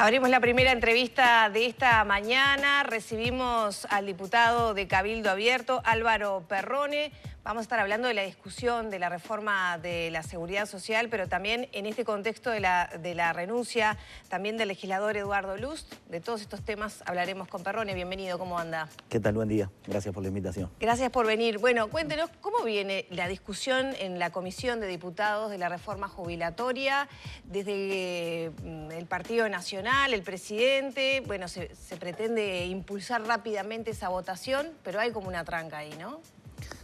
Abrimos la primera entrevista de esta mañana. Recibimos al diputado de Cabildo Abierto, Álvaro Perrone. Vamos a estar hablando de la discusión de la reforma de la seguridad social, pero también en este contexto de la renuncia también del legislador Eduardo Lust. De todos estos temas hablaremos con Perrone. Bienvenido, ¿cómo anda? ¿Qué tal? Buen día. Gracias por la invitación. Gracias por venir. Bueno, cuéntenos, ¿cómo viene la discusión en la Comisión de Diputados de la reforma jubilatoria? Desde el Partido Nacional, el presidente, bueno, se pretende impulsar rápidamente esa votación, pero hay como una tranca ahí, ¿no?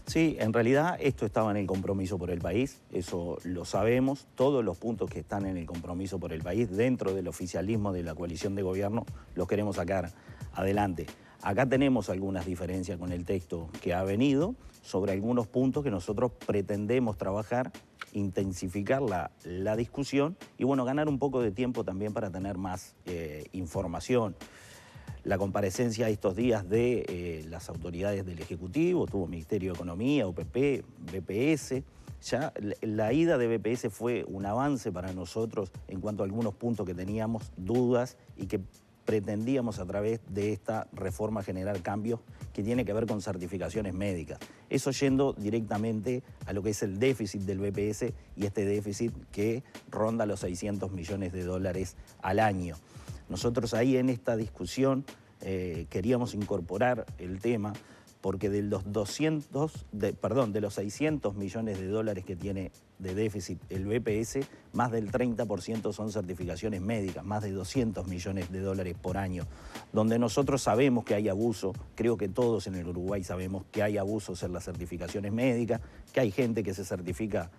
Sí, en realidad esto estaba en el compromiso por el país, eso lo sabemos, todos los puntos que están en el compromiso por el país dentro del oficialismo de la coalición de gobierno los queremos sacar adelante. Acá tenemos algunas diferencias con el texto que ha venido sobre algunos puntos que nosotros pretendemos trabajar, intensificar la discusión y bueno, ganar un poco de tiempo también para tener más información. La comparecencia estos días de las autoridades del Ejecutivo, tuvo Ministerio de Economía, UPP, BPS. Ya la ida de BPS fue un avance para nosotros en cuanto a algunos puntos que teníamos dudas y que pretendíamos a través de esta reforma generar cambios que tiene que ver con certificaciones médicas. Eso yendo directamente a lo que es el déficit del BPS y este déficit que ronda los 600 millones de dólares al año. Nosotros ahí en esta discusión queríamos incorporar el tema porque de los 600 millones de dólares que tiene de déficit el BPS, más del 30% son certificaciones médicas, más de 200 millones de dólares por año, donde nosotros sabemos que hay abuso, creo que todos en el Uruguay sabemos que hay abusos en las certificaciones médicas, que hay gente que se certifica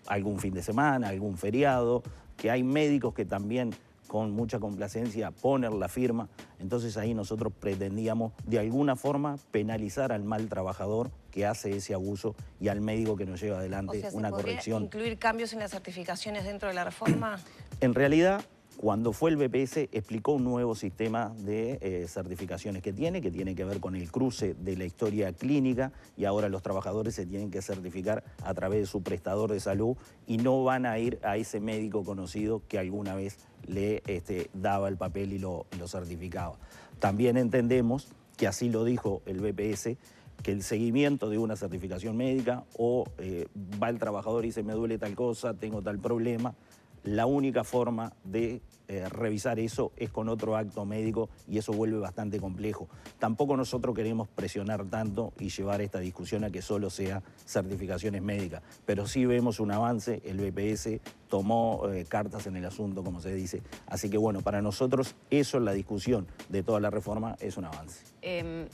algún fin de semana, algún feriado, que hay médicos que también con mucha complacencia poner la firma. Entonces ahí nosotros pretendíamos de alguna forma penalizar al mal trabajador que hace ese abuso y al médico que nos lleva adelante una corrección. ¿Incluir cambios en las certificaciones dentro de la reforma? En realidad, cuando fue el BPS, explicó un nuevo sistema de certificaciones que tiene que ver con el cruce de la historia clínica y ahora los trabajadores se tienen que certificar a través de su prestador de salud y no van a ir a ese médico conocido que alguna vez le daba el papel y lo certificaba. También entendemos que así lo dijo el BPS, que el seguimiento de una certificación médica o va el trabajador y dice me duele tal cosa, tengo tal problema, la única forma de revisar eso es con otro acto médico y eso vuelve bastante complejo. Tampoco nosotros queremos presionar tanto y llevar esta discusión a que solo sea certificaciones médicas, pero sí vemos un avance, el BPS tomó cartas en el asunto, como se dice. Así que bueno, para nosotros eso en la discusión de toda la reforma es un avance.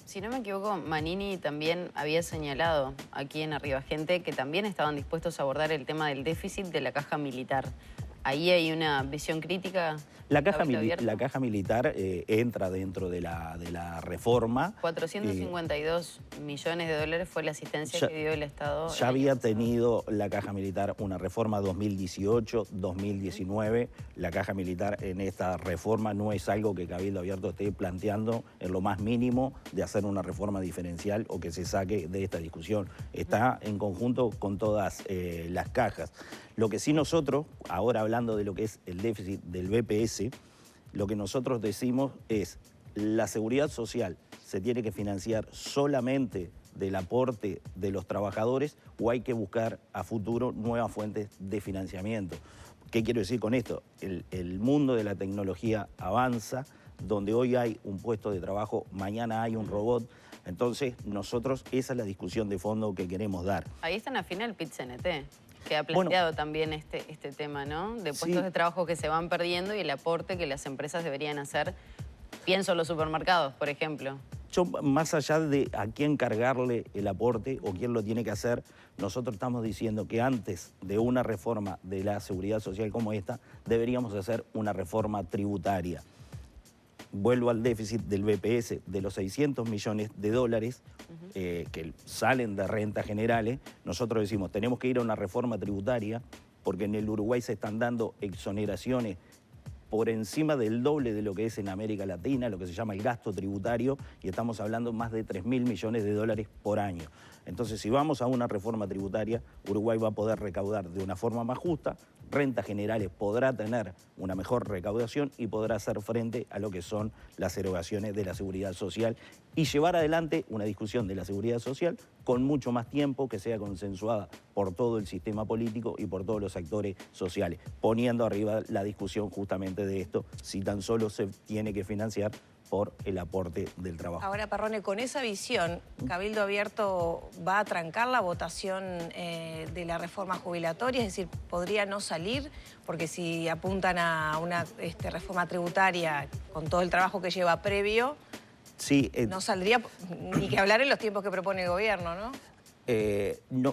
Si no me equivoco, Manini también había señalado aquí en Arriba Gente que también estaban dispuestos a abordar el tema del déficit de la caja militar. ¿Ahí hay una visión crítica? La caja militar entra dentro de la reforma. 452 millones de dólares fue la asistencia que dio el Estado. Ya había tenido la caja militar una reforma 2018-2019. La caja militar en esta reforma no es algo que Cabildo Abierto esté planteando en lo más mínimo de hacer una reforma diferencial o que se saque de esta discusión. Está en conjunto con todas las cajas. Lo que sí nosotros, ahora hablando de lo que es el déficit del BPS, lo que nosotros decimos es la seguridad social se tiene que financiar solamente del aporte de los trabajadores o hay que buscar a futuro nuevas fuentes de financiamiento. ¿Qué quiero decir con esto? El mundo de la tecnología avanza, donde hoy hay un puesto de trabajo, mañana hay un robot. Entonces nosotros esa es la discusión de fondo que queremos dar. Ahí están afín el PIT-CNT. Que ha planteado también este tema, ¿no? De puestos de trabajo que se van perdiendo y el aporte que las empresas deberían hacer. Pienso en los supermercados, por ejemplo. Yo, más allá de a quién cargarle el aporte o quién lo tiene que hacer, nosotros estamos diciendo que antes de una reforma de la seguridad social como esta, deberíamos hacer una reforma tributaria. Vuelvo al déficit del BPS de los 600 millones de dólares que salen de rentas generales. Nosotros decimos, tenemos que ir a una reforma tributaria porque en el Uruguay se están dando exoneraciones por encima del doble de lo que es en América Latina, lo que se llama el gasto tributario, y estamos hablando más de 3.000 millones de dólares por año. Entonces, si vamos a una reforma tributaria, Uruguay va a poder recaudar de una forma más justa, rentas generales podrá tener una mejor recaudación y podrá hacer frente a lo que son las erogaciones de la seguridad social y llevar adelante una discusión de la seguridad social con mucho más tiempo, que sea consensuada por todo el sistema político y por todos los actores sociales, poniendo arriba la discusión justamente de esto, si tan solo se tiene que financiar por el aporte del trabajo. Ahora, Perrone, con esa visión, Cabildo Abierto va a trancar la votación de la reforma jubilatoria, es decir, podría no salir, porque si apuntan a una reforma tributaria con todo el trabajo que lleva previo, sí, no saldría ni que hablar en los tiempos que propone el gobierno, ¿no?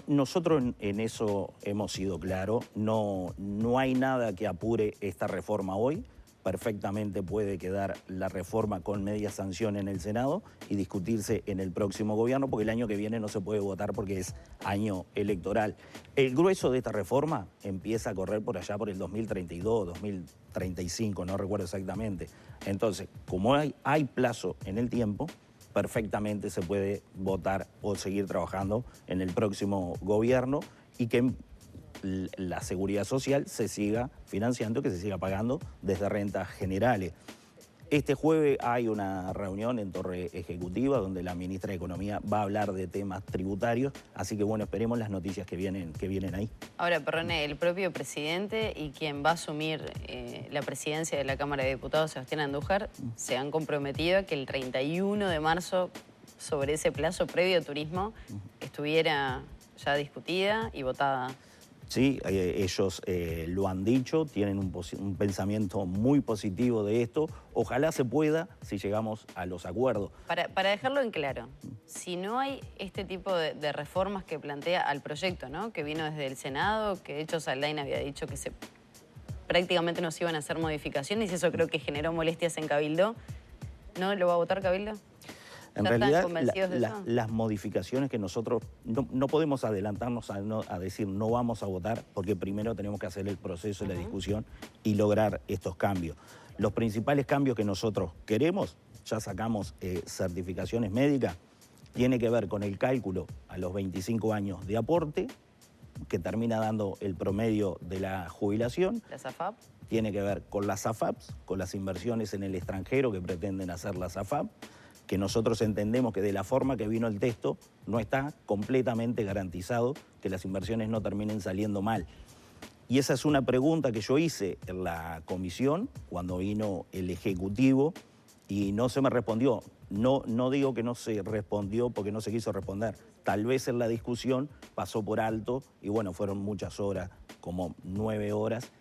Nosotros en eso hemos sido claros, no hay nada que apure esta reforma hoy. Perfectamente puede quedar la reforma con media sanción en el Senado y discutirse en el próximo gobierno, porque el año que viene no se puede votar porque es año electoral. El grueso de esta reforma empieza a correr por allá por el 2032, 2035, no recuerdo exactamente. Entonces, como hay plazo en el tiempo, perfectamente se puede votar o seguir trabajando en el próximo gobierno y que la seguridad social se siga financiando, que se siga pagando desde rentas generales. Este jueves hay una reunión en Torre Ejecutiva donde la ministra de Economía va a hablar de temas tributarios, así que bueno, esperemos las noticias que vienen ahí. Ahora, Perrone, el propio presidente y quien va a asumir la presidencia de la Cámara de Diputados, Sebastián Andújar, se han comprometido a que el 31 de marzo, sobre ese plazo previo a turismo, estuviera ya discutida y votada. Sí, ellos lo han dicho, tienen un pensamiento muy positivo de esto. Ojalá se pueda si llegamos a los acuerdos. Para dejarlo en claro, si no hay este tipo de reformas que plantea al proyecto, ¿no?, que vino desde el Senado, que de hecho Saldain había dicho que prácticamente no se iban a hacer modificaciones, y eso creo que generó molestias en Cabildo, ¿no lo va a votar Cabildo? En realidad, las modificaciones que nosotros no podemos adelantarnos a decir no vamos a votar, porque primero tenemos que hacer el proceso de la discusión y lograr estos cambios. Los principales cambios que nosotros queremos, ya sacamos certificaciones médicas, tiene que ver con el cálculo a los 25 años de aporte, que termina dando el promedio de la jubilación. ¿Las AFAP? Tiene que ver con las AFAPs, con las inversiones en el extranjero que pretenden hacer las AFAP, que nosotros entendemos que de la forma que vino el texto no está completamente garantizado que las inversiones no terminen saliendo mal. Y esa es una pregunta que yo hice en la comisión cuando vino el Ejecutivo y no se me respondió. No digo que no se respondió porque no se quiso responder. Tal vez en la discusión pasó por alto y bueno, fueron muchas horas, como 9 horas,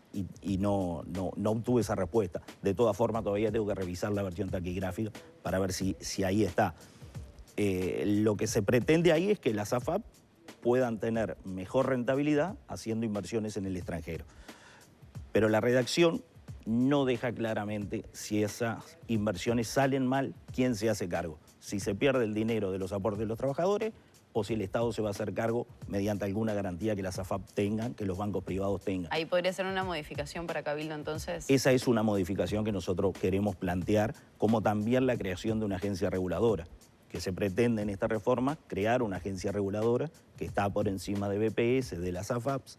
y no obtuve esa respuesta. De todas formas, todavía tengo que revisar la versión taquigráfica para ver si ahí está. Lo que se pretende ahí es que las AFAP puedan tener mejor rentabilidad haciendo inversiones en el extranjero. Pero la redacción no deja claramente si esas inversiones salen mal, quién se hace cargo. Si se pierde el dinero de los aportes de los trabajadores o si el Estado se va a hacer cargo mediante alguna garantía que las AFAP tengan, que los bancos privados tengan. ¿Ahí podría ser una modificación para Cabildo entonces? Esa es una modificación que nosotros queremos plantear, como también la creación de una agencia reguladora, que se pretende en esta reforma crear una agencia reguladora que está por encima de BPS, de las AFAPs,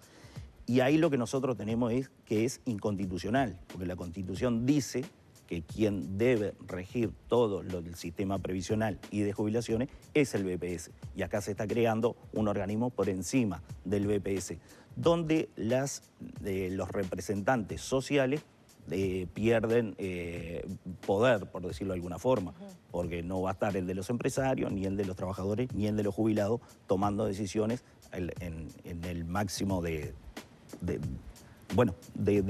y ahí lo que nosotros tenemos es que es inconstitucional, porque la Constitución dice que quien debe regir todo lo del sistema previsional y de jubilaciones es el BPS. Y acá se está creando un organismo por encima del BPS, donde los representantes sociales pierden poder, por decirlo de alguna forma, porque no va a estar el de los empresarios, ni el de los trabajadores, ni el de los jubilados tomando decisiones en el máximo de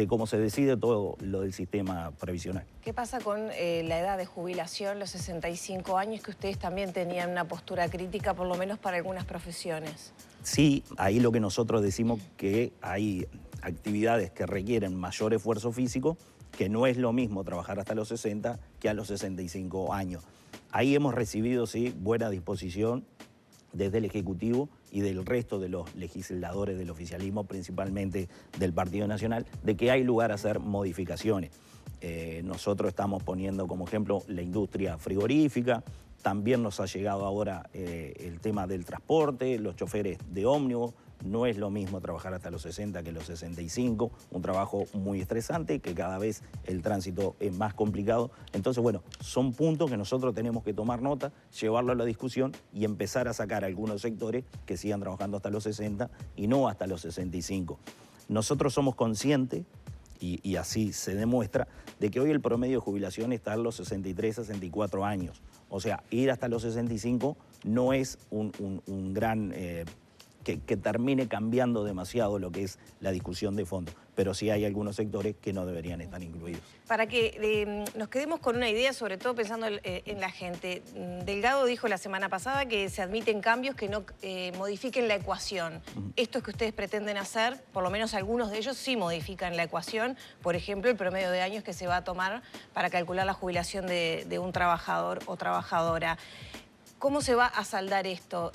cómo se decide todo lo del sistema previsional. ¿Qué pasa con la edad de jubilación, los 65 años, que ustedes también tenían una postura crítica, por lo menos para algunas profesiones? Sí, ahí lo que nosotros decimos que hay actividades que requieren mayor esfuerzo físico, que no es lo mismo trabajar hasta los 60 que a los 65 años. Ahí hemos recibido, sí, buena disposición desde el Ejecutivo y del resto de los legisladores del oficialismo, principalmente del Partido Nacional, de que hay lugar a hacer modificaciones. Nosotros estamos poniendo como ejemplo la industria frigorífica, también nos ha llegado ahora el tema del transporte, los choferes de ómnibus, No es lo mismo trabajar hasta los 60 que los 65, un trabajo muy estresante, que cada vez el tránsito es más complicado. Entonces, bueno, son puntos que nosotros tenemos que tomar nota, llevarlo a la discusión y empezar a sacar a algunos sectores que sigan trabajando hasta los 60 y no hasta los 65. Nosotros somos conscientes, y así se demuestra, de que hoy el promedio de jubilación está en los 63, 64 años. O sea, ir hasta los 65 no es un gran... que termine cambiando demasiado lo que es la discusión de fondo, pero sí hay algunos sectores que no deberían estar incluidos. Para que nos quedemos con una idea, sobre todo pensando en la gente, Delgado dijo la semana pasada que se admiten cambios que no modifiquen la ecuación. Estos que ustedes pretenden hacer, por lo menos algunos de ellos sí modifican la ecuación, por ejemplo, el promedio de años que se va a tomar para calcular la jubilación de un trabajador o trabajadora. ¿Cómo se va a saldar esto?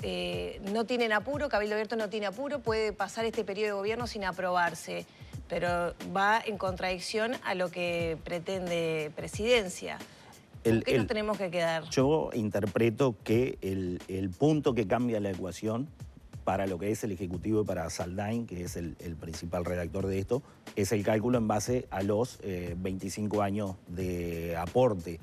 ¿No tienen apuro? ¿Cabildo Abierto no tiene apuro? ¿Puede pasar este periodo de gobierno sin aprobarse? Pero va en contradicción a lo que pretende Presidencia. ¿Con qué nos tenemos que quedar? Yo interpreto que el punto que cambia la ecuación para lo que es el Ejecutivo y para Saldain, que es el principal redactor de esto, es el cálculo en base a los 25 años de aporte.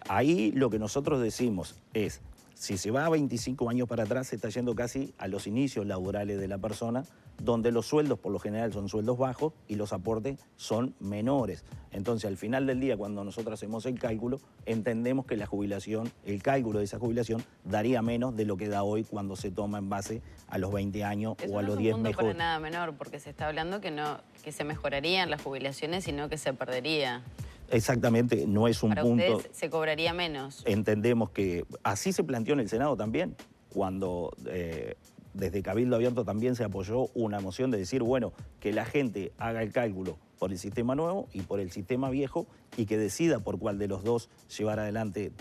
Ahí lo que nosotros decimos es, si se va a 25 años para atrás, se está yendo casi a los inicios laborales de la persona, donde los sueldos por lo general son sueldos bajos y los aportes son menores. Entonces, al final del día, cuando nosotros hacemos el cálculo, entendemos que la jubilación, el cálculo de esa jubilación, daría menos de lo que da hoy cuando se toma en base a los 20 años o a los 10 mejores. Eso no es un punto para nada menor, porque se está hablando que se mejorarían las jubilaciones, sino que se perdería. Exactamente, no es un para punto... Ustedes se cobraría menos. Entendemos que así se planteó en el Senado también, cuando desde Cabildo Abierto también se apoyó una moción de decir, bueno, que la gente haga el cálculo por el sistema nuevo y por el sistema viejo y que decida por cuál de los dos llevar adelante,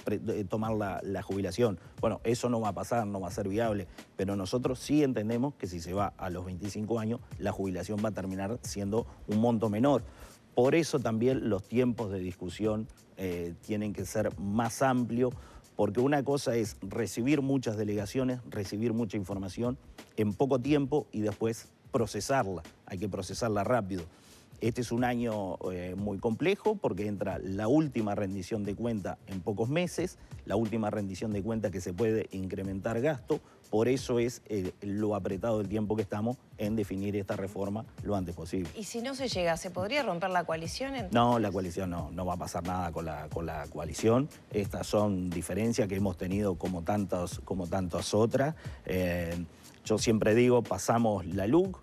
tomar la jubilación. Bueno, eso no va a pasar, no va a ser viable, pero nosotros sí entendemos que si se va a los 25 años, la jubilación va a terminar siendo un monto menor. Por eso también los tiempos de discusión tienen que ser más amplios, porque una cosa es recibir muchas delegaciones, recibir mucha información en poco tiempo y después procesarla. Hay que procesarla rápido. Este es un año muy complejo porque entra la última rendición de cuenta en pocos meses, la última rendición de cuenta que se puede incrementar gasto. Por eso es lo apretado del tiempo que estamos en definir esta reforma lo antes posible. ¿Y si no se llega, se podría romper la coalición entonces? No, la coalición no va a pasar nada con la coalición. Estas son diferencias que hemos tenido como tantas otras. Yo siempre digo, pasamos la LUC,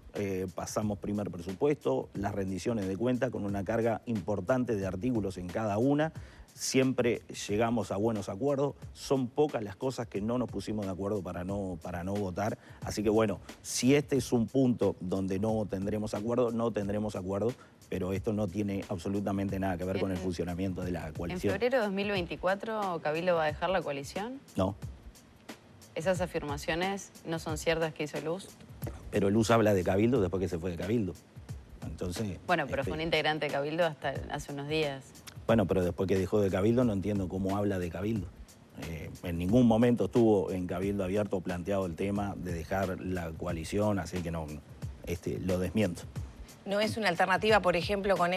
pasamos primer presupuesto, las rendiciones de cuenta con una carga importante de artículos en cada una. Siempre llegamos a buenos acuerdos, son pocas las cosas que no nos pusimos de acuerdo para no votar. Así que bueno, si este es un punto donde no tendremos acuerdo, no tendremos acuerdo, pero esto no tiene absolutamente nada que ver con el funcionamiento de la coalición. ¿En febrero de 2024 Cabildo va a dejar la coalición? No. ¿Esas afirmaciones no son ciertas que hizo Luz? Pero Luz habla de Cabildo después que se fue de Cabildo. Entonces, bueno, pero fue un integrante de Cabildo hasta hace unos días. Bueno, pero después que dejó de Cabildo no entiendo cómo habla de Cabildo. En ningún momento estuvo en Cabildo Abierto planteado el tema de dejar la coalición, así que no, lo desmiento. ¿No es una alternativa, por ejemplo, con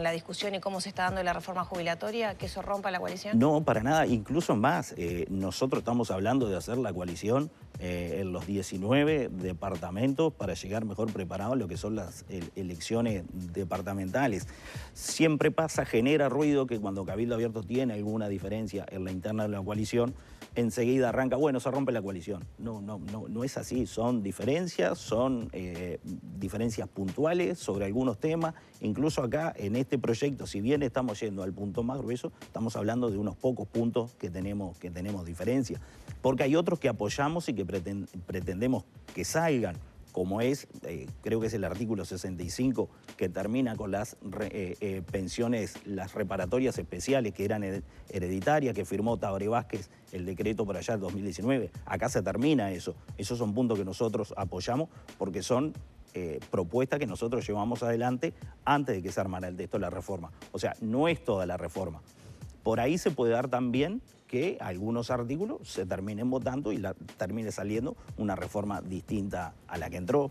la discusión y cómo se está dando la reforma jubilatoria, que eso rompa la coalición? No, para nada, incluso más. Nosotros estamos hablando de hacer la coalición en los 19 departamentos para llegar mejor preparados a lo que son las elecciones departamentales. Siempre pasa, genera ruido que cuando Cabildo Abierto tiene alguna diferencia en la interna de la coalición, enseguida arranca, bueno, se rompe la coalición. No es así, son diferencias puntuales sobre algunos temas. Incluso acá, en este proyecto, si bien estamos yendo al punto más grueso, estamos hablando de unos pocos puntos que tenemos diferencia. Porque hay otros que apoyamos y que pretendemos que salgan, como es, creo que es el artículo 65, que termina con las pensiones, las reparatorias especiales que eran hereditarias, que firmó Tabaré Vázquez el decreto por allá en 2019. Acá se termina eso. Esos son puntos que nosotros apoyamos porque son propuestas que nosotros llevamos adelante antes de que se armara el texto de la reforma. O sea, no es toda la reforma. Por ahí se puede dar también que algunos artículos se terminen votando y termine saliendo una reforma distinta a la que entró,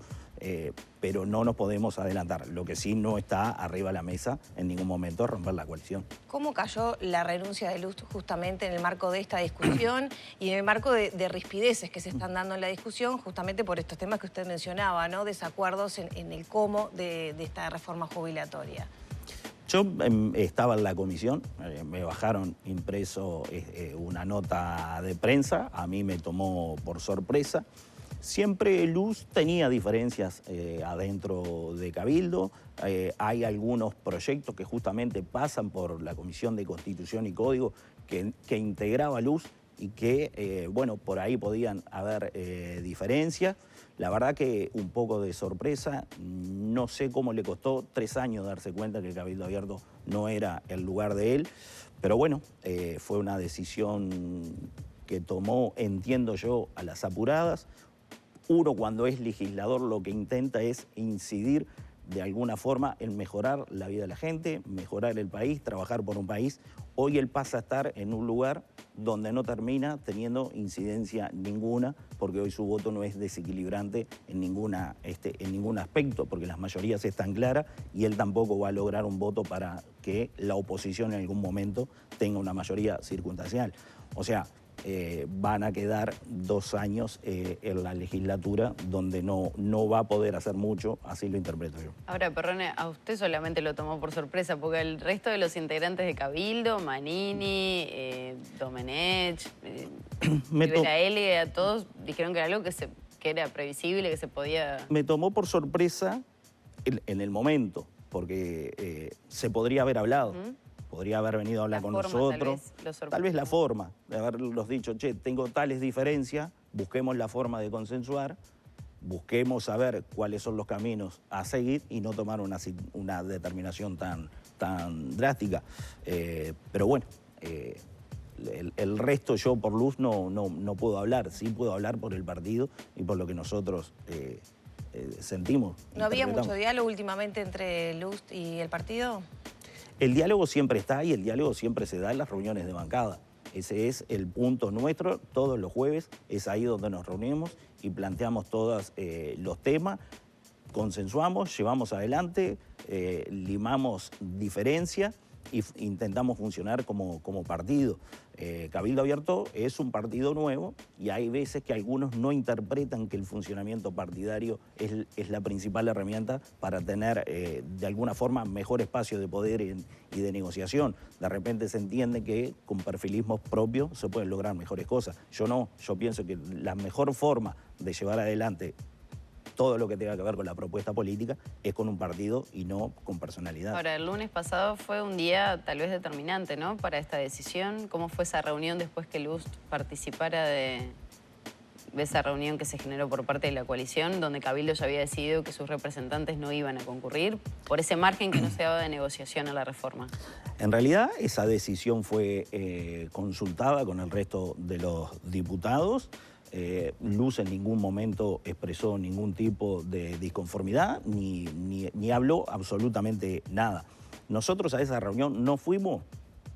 pero no nos podemos adelantar. Lo que sí no está arriba de la mesa en ningún momento es romper la coalición. ¿Cómo cayó la renuncia de Luz justamente en el marco de esta discusión y en el marco de rispideces que se están dando en la discusión justamente por estos temas que usted mencionaba, ¿no? Desacuerdos en el cómo de esta reforma jubilatoria? Yo estaba en la comisión, me bajaron impreso una nota de prensa, a mí me tomó por sorpresa. Siempre Luz tenía diferencias adentro de Cabildo, hay algunos proyectos que justamente pasan por la Comisión de Constitución y Código que integraba Luz y que, bueno, por ahí podían haber diferencias. La verdad que un poco de sorpresa, no sé cómo le costó 3 años darse cuenta que el Cabildo Abierto no era el lugar de él, pero bueno, fue una decisión que tomó, entiendo yo, a las apuradas. Uno cuando es legislador lo que intenta es incidir de alguna forma en mejorar la vida de la gente, mejorar el país, trabajar por un país. Hoy él pasa a estar en un lugar donde no termina teniendo incidencia ninguna, porque hoy su voto no es desequilibrante en ningún aspecto, porque las mayorías están claras y él tampoco va a lograr un voto para que la oposición en algún momento tenga una mayoría circunstancial. O sea, van a quedar 2 años en la legislatura donde no va a poder hacer mucho, así lo interpreto yo. Ahora, Perrone, a usted solamente lo tomó por sorpresa, porque el resto de los integrantes de Cabildo, Manini, Domenech, Rivera L, a todos dijeron que era algo que era previsible, que se podía... Me tomó por sorpresa en el momento, porque se podría haber hablado. Podría haber venido a hablar con nosotros. Tal vez la forma de haberlos dicho, che, tengo tales diferencias, busquemos la forma de consensuar, busquemos saber cuáles son los caminos a seguir y no tomar una determinación tan drástica. Pero bueno, el resto yo por Luz no puedo hablar, sí puedo hablar por el partido y por lo que nosotros sentimos. ¿No había mucho diálogo últimamente entre Luz y el partido? El diálogo siempre está y el diálogo siempre se da en las reuniones de bancada. Ese es el punto nuestro, todos los jueves es ahí donde nos reunimos y planteamos todos los temas, consensuamos, llevamos adelante, limamos diferencias e intentamos funcionar como partido. Cabildo Abierto es un partido nuevo y hay veces que algunos no interpretan que el funcionamiento partidario es la principal herramienta para tener de alguna forma mejor espacio de poder y de negociación. De repente se entiende que con perfilismos propios se pueden lograr mejores cosas. Yo no, yo pienso que la mejor forma de llevar adelante todo lo que tenga que ver con la propuesta política es con un partido y no con personalidad. Ahora, el lunes pasado fue un día tal vez determinante, ¿no?, para esta decisión. ¿Cómo fue esa reunión después que Luz participara de esa reunión que se generó por parte de la coalición, donde Cabildo ya había decidido que sus representantes no iban a concurrir por ese margen que no se daba de negociación a la reforma? En realidad, esa decisión fue consultada con el resto de los diputados. Luz en ningún momento expresó ningún tipo de disconformidad ni habló absolutamente nada. Nosotros a esa reunión no fuimos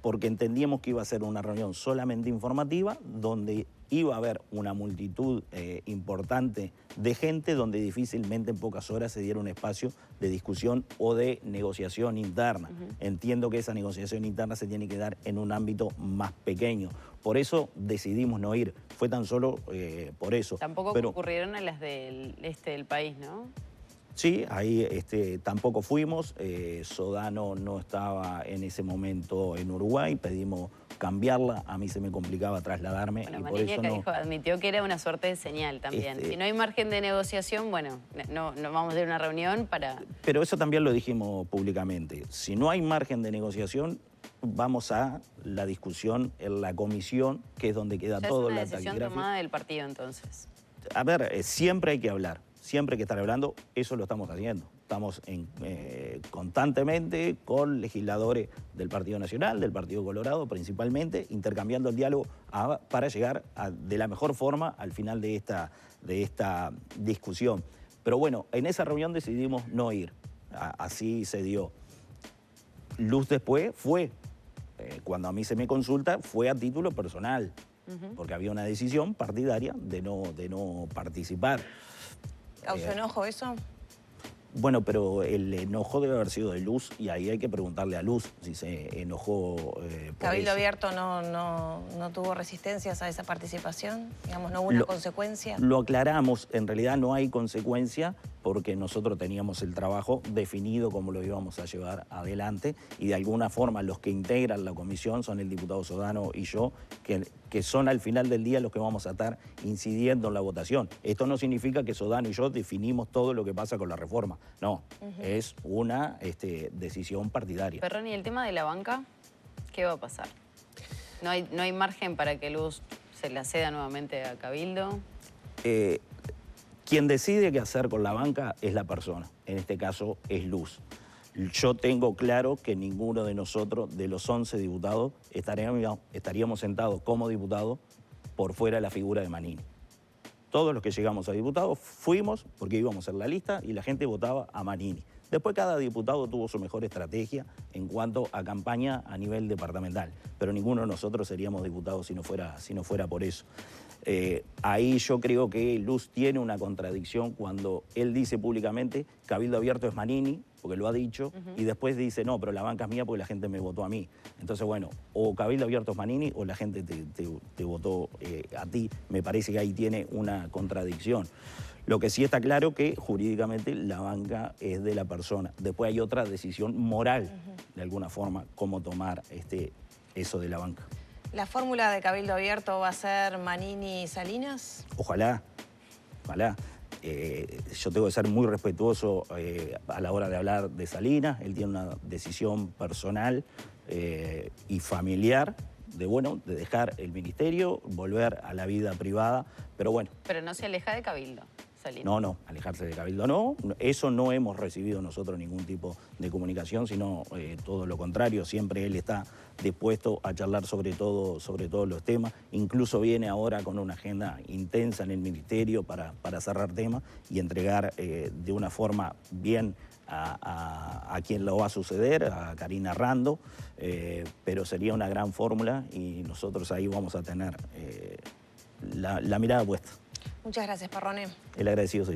porque entendíamos que iba a ser una reunión solamente informativa, donde iba a haber una multitud importante de gente, donde difícilmente en pocas horas se diera un espacio de discusión o de negociación interna. Entiendo que esa negociación interna se tiene que dar en un ámbito más pequeño. Por eso decidimos no ir. Fue tan solo por eso. Tampoco concurrieron a las del este del país, ¿no? Sí, ahí tampoco fuimos. Sodano no estaba en ese momento en Uruguay. Pedimos cambiarla. A mí se me complicaba trasladarme. Bueno, y Manini por eso acá no, admitió que era una suerte de señal también. Si no hay margen de negociación, bueno, no vamos a ir a una reunión para... Pero eso también lo dijimos públicamente. Si no hay margen de negociación, vamos a la discusión en la comisión, que es donde queda todo la taquigrafía. Es una decisión tomada del partido, entonces. A ver, siempre hay que hablar. Siempre hay que estar hablando, eso lo estamos haciendo. Estamos constantemente con legisladores del Partido Nacional, del Partido Colorado principalmente, intercambiando el diálogo para llegar de la mejor forma al final de esta discusión. Pero bueno, en esa reunión decidimos no ir, así se dio. Luz después fue, cuando a mí se me consulta fue a título personal, porque había una decisión partidaria de no participar. ¿Causó enojo eso? Bueno, pero el enojo debe haber sido de Luz y ahí hay que preguntarle a Luz si se enojó por ¿Cabildo eso. Abierto no tuvo resistencias a esa participación? Digamos, ¿no hubo una consecuencia? Lo aclaramos, en realidad no hay consecuencia porque nosotros teníamos el trabajo definido cómo lo íbamos a llevar adelante y de alguna forma los que integran la comisión son el diputado Sodano y yo, que son al final del día los que vamos a estar incidiendo en la votación. Esto no significa que Sodano y yo definimos todo lo que pasa con la reforma, no, es una decisión partidaria. Perroni, ¿y el tema de la banca? ¿Qué va a pasar? ¿No hay margen para que Luz se la ceda nuevamente a Cabildo? Quien decide qué hacer con la banca es la persona, en este caso es Luz. Yo tengo claro que ninguno de nosotros, de los 11 diputados, estaríamos sentados como diputados por fuera de la figura de Manini. Todos los que llegamos a diputados fuimos porque íbamos a hacer la lista y la gente votaba a Manini. Después cada diputado tuvo su mejor estrategia en cuanto a campaña a nivel departamental, pero ninguno de nosotros seríamos diputados si no fuera por eso. Ahí yo creo que Luz tiene una contradicción cuando él dice públicamente Cabildo Abierto es Manini, porque lo ha dicho, y después dice no, pero la banca es mía porque la gente me votó a mí. Entonces, bueno, o Cabildo Abierto es Manini o la gente te votó a ti. Me parece que ahí tiene una contradicción. Lo que sí está claro que jurídicamente la banca es de la persona. Después hay otra decisión moral, de alguna forma, cómo tomar eso de la banca. ¿La fórmula de Cabildo Abierto va a ser Manini y Salinas? Ojalá, ojalá. Yo tengo que ser muy respetuoso a la hora de hablar de Salinas. Él tiene una decisión personal y familiar de dejar el ministerio, volver a la vida privada, pero bueno. Pero no se aleja de Cabildo, Salinas. No, alejarse de Cabildo no. Eso no hemos recibido nosotros ningún tipo de comunicación, sino todo lo contrario. Siempre él está dispuesto a charlar sobre todos los temas. Incluso viene ahora con una agenda intensa en el ministerio para cerrar temas y entregar de una forma bien a quien lo va a suceder, a Karina Rando, pero sería una gran fórmula y nosotros ahí vamos a tener la mirada puesta. Muchas gracias, Perrone. El agradecido soy yo.